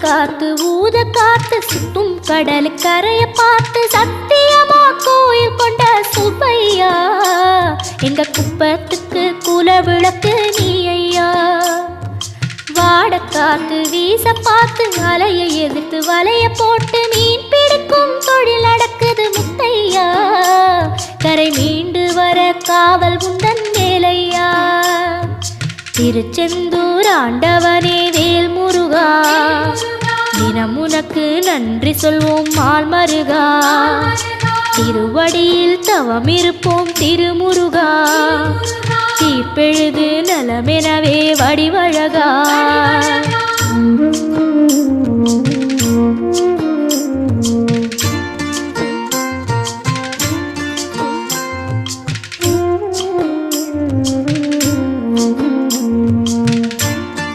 காத்து ஊத காத்து சுத்தும் கடல் கரைய பார்த்து சத்தியமா கோயில் கொண்ட சுப்பையா எங்க குப்பத்துக்கு குல விளக்கு நீ ஐயா. வாட காத்து வீச பார்த்து அலையை எதிர்த்து வலைய போட்டு மீன் பிடிக்கும் தொழில் நடக்குது முத்தையா. கரை மீண்டு வர காவல் உந்தன் வேலையா. திருச்செந்தூர் ஆண்டவனே வேல் முருகா தினம் உனக்கு நன்றி சொல்வோம் மால் மருகா. திருவடியில் தவம் இருப்போம் திருமுருகா. தீப்பெழுது நலமெனவே வடிவழகா.